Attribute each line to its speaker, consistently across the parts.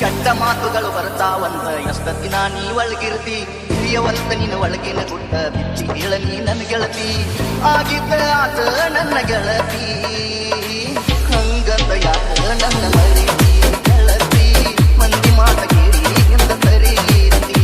Speaker 1: ಕೆಟ್ಟ ಮಾತುಗಳು ಬರ್ತಾವಂತ ಎಷ್ಟ ದಿನ ನೀ ಒಳಗಿರ್ತಿ ಹಿರಿಯವಲ್ತ ನಿನ್ನ ಒಳಗಿನ ಗುಟ್ಟ ಬಿಚ್ಚಿ ಹೇಳ ನೀ ನನ್ನ ಗೆಳತಿ ಆಗಿದ್ದ ಆತ ನನ್ನ ಗೆಳತಿ ಹಂಗಂತ ಯಾಕ ನನ್ನ ಮರಿತಿ ಗೆಳತಿ ಮಂದಿ ಮಾತ ಕೇಳಿ ಎಂದ ಸರಿತಿ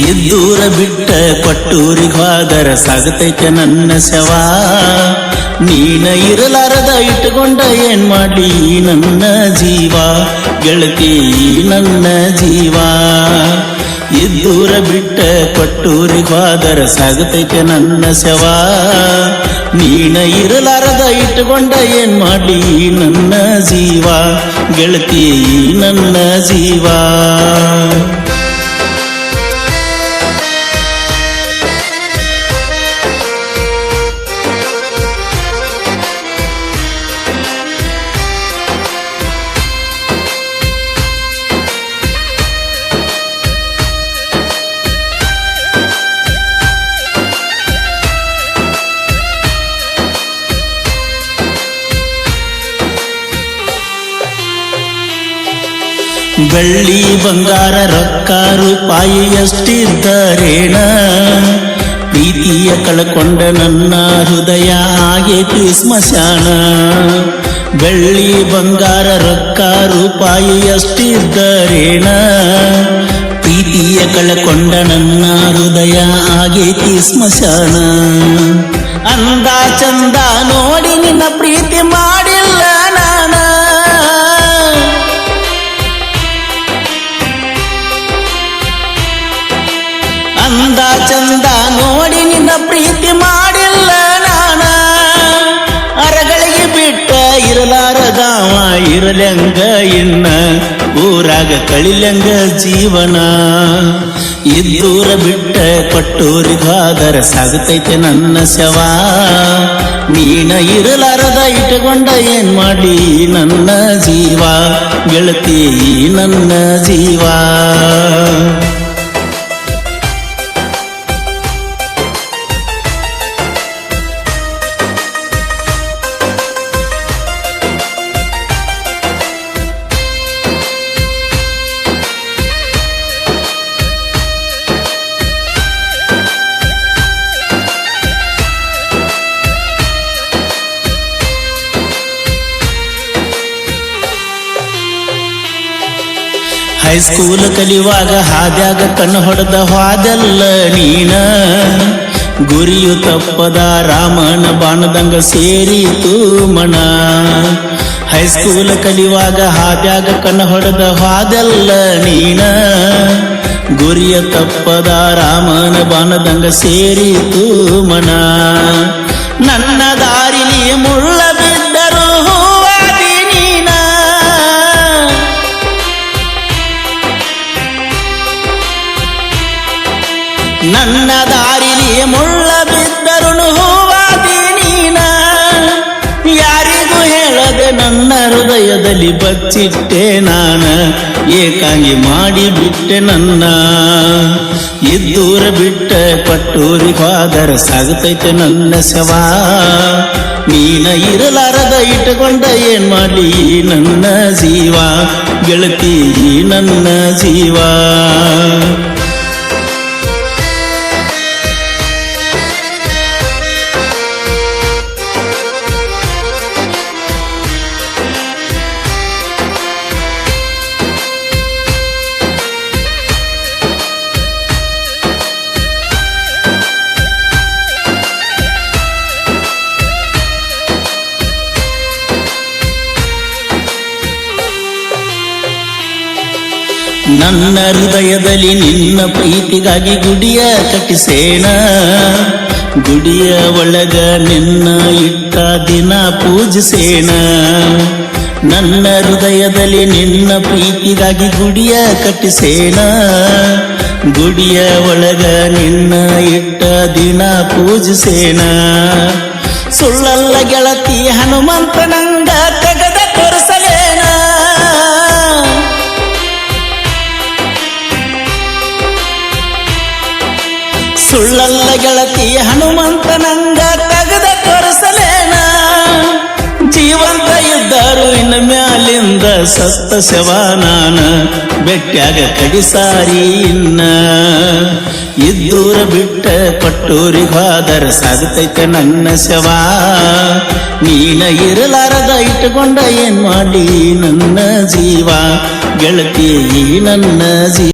Speaker 2: ಇದ್ದೂರ ಬಿಟ್ಟ ಕೊಟ್ಟೂರಿಗೆ ಹೋದರ ಸಾಗತೈತೆ ನನ್ನ ಶವ ನೀನ ಇರಲಾರದ ಇಟ್ಟುಕೊಂಡ ಏನ್ ಮಾಡಿ ನನ್ನ ಜೀವ ಗೆಳತಿ ನನ್ನ ಜೀವ ಇದ್ದೂರ ಬಿಟ್ಟ ಕೊಟ್ಟೂರಿಗೆ ಹೋದರ ಸಾಗತೈತೆ ನನ್ನ ಶವ ನೀನ ಇರಲಾರದ ಇಟ್ಟುಕೊಂಡ ಏನ್ ಮಾಡಿ ನನ್ನ ಜೀವ ಗೆಳತಿ ನನ್ನ ಜೀವ ಬೆಳ್ಳಿ ಬಂಗಾರ ರೊಕ್ಕ ರೂಪಾಯಿ ಎಷ್ಟಿದ್ದರೇನ ಪ್ರೀತಿಯ ಕಳಕೊಂಡ ನನ್ನ ಹೃದಯ ಆಗೇತಿ ಸ್ಮಶಾನ ಬೆಳ್ಳಿ ಬಂಗಾರ ರೊಕ್ಕ ರೂಪಾಯಿ ಎಷ್ಟಿದ್ದರೇನ ಪ್ರೀತಿಯ ಕಳಕೊಂಡ ನನ್ನ ಹೃದಯ ಆಗೇತಿ ಸ್ಮಶಾನ ಅಂದ ಚಂದ ನೋಡಿ ನಿನ್ನ ಪ್ರೀತಿ ಮಾಡಿಲ್ಲ ನಾನ ಅಂದ ಚಂದ ನೋಡಿ ನಿನ್ನ ಪ್ರೀತಿ ಮಾಡಿಲ್ಲ ನಾನ ಅರಗಳಿಗೆ ಬಿಟ್ಟ ಇರಲಾರದಾವ ಇರಲೆಂಗ ಇನ್ನ ಊರಾಗ ಕಳಿಲೆಂಗ ಜೀವನ ಇದ್ದೂರ ಬಿಟ್ಟ ಕೊಟ್ಟೂರಿಗಾದರ ಸಾಗುತ್ತೈತೆ ನನ್ನ ಶವ ನೀನ ಇರಲಾರದ ಇಟ್ಟುಕೊಂಡ ಏನ್ ಮಾಡಿ ನನ್ನ ಜೀವ ಗೆಳತಿ ನನ್ನ ಜೀವ ಹೈಸ್ಕೂಲ್ ಕಲಿಯುವಾಗ ಹಾದ್ಯಾಗ ಕಣ್ಣು ಹೊಡೆದ ಹಾದೆಲ್ಲ ನೀನ ಗುರಿಯು ತಪ್ಪದ ರಾಮನ ಬಾಣದಂಗ ಸೇರಿತು ಮಣ ಹೈಸ್ಕೂಲ್ ಕಲಿಯುವಾಗ ಹಾದ್ಯಾಗ ಕಣ್ಣು ಹೊಡೆದ ಹಾದೆಲ್ಲ ನೀನ ಗುರಿಯ ತಪ್ಪದ ರಾಮನ ಬಾಣದಂಗ ಸೇರಿತು ಮಣ ನನ್ನ ದಾರಿಲಿ ಮುಳ್ಳ ಬಿದ್ದರು ಹೂವಾದಿ ನೀನ ನನ್ನ ದಾರಿಲಿ ಮುಳ್ಳ ಬಿದ್ದರು ಹೂವಾದಿ ನೀನ ಯಾರಿಗೂ ಹೇಳದೆ ನನ್ನ ಹೃದಯದಲ್ಲಿ ಬಚ್ಚಿಟ್ಟೆ ನಾನ ಏಕಾಂಗಿ ಮಾಡಿ ಬಿಟ್ಟೆ ನನ್ನ ಇದ್ದೂರ ಬಿಟ್ಟ ಕೊಟ್ಟೂರಿಗಾದರ ಸಾಗುತ್ತೈತೆ ನನ್ನ ಶವ ನೀನ ಇರಲಾರದ ಇಟ್ಟುಕೊಂಡ ಏನ್ ಮಾಡಿ ನನ್ನ ಜೀವ ಗೆಳತಿ ನನ್ನ ಜೀವ ನನ್ನ ಹೃದಯದಲ್ಲಿ ನಿನ್ನ ಪ್ರೀತಿಗಾಗಿ ಗುಡಿಯ ಕಟ್ಟಿಸೇನ ಗುಡಿಯ ಒಳಗ ನಿನ್ನ ಇಟ್ಟ ದಿನ ಪೂಜಿಸೇನ ನನ್ನ ಹೃದಯದಲ್ಲಿ ನಿನ್ನ ಪ್ರೀತಿಗಾಗಿ ಗುಡಿಯ ಕಟ್ಟಿಸೇನ ಗುಡಿಯ ಒಳಗ ನಿನ್ನ ಇಟ್ಟ ದಿನ ಪೂಜಿಸೇನ ಸುಳ್ಳಲ್ಲ ಗೆಳತಿ ಹನುಮಂತನಂಗ ತೆಗೆದ ತೋರಿಸಲೇನ ಸುಳ್ಳಲ್ಲ ಗೆಳತಿ ಹನುಮಂತನಂಗ ತೆಗೆದ ತೋರಿಸಲೇನ ಜೀವಂತ ಇದ್ದರು ಇನ್ನು ಮ್ಯಾಲಿಂದ ಸತ್ತ ಶವನಾನ ಬೆಟ್ಟ್ಯಾಗ ಕಡಿಸಾರಿ ಇನ್ನ ಇದ್ದೂರ ಬಿಟ್ಟ ಕೊಟ್ಟೂರಿಗಾದರ ಸಾಗುತ್ತೈತೆ ನನ್ನ ಶವ ನೀನ ಇರಲಾರದ ಇಟ್ಟುಕೊಂಡ ಏನ್ ಮಾಡಿ ನನ್ನ ಜೀವ ಗೆಳತಿ ನನ್ನ ಜೀವ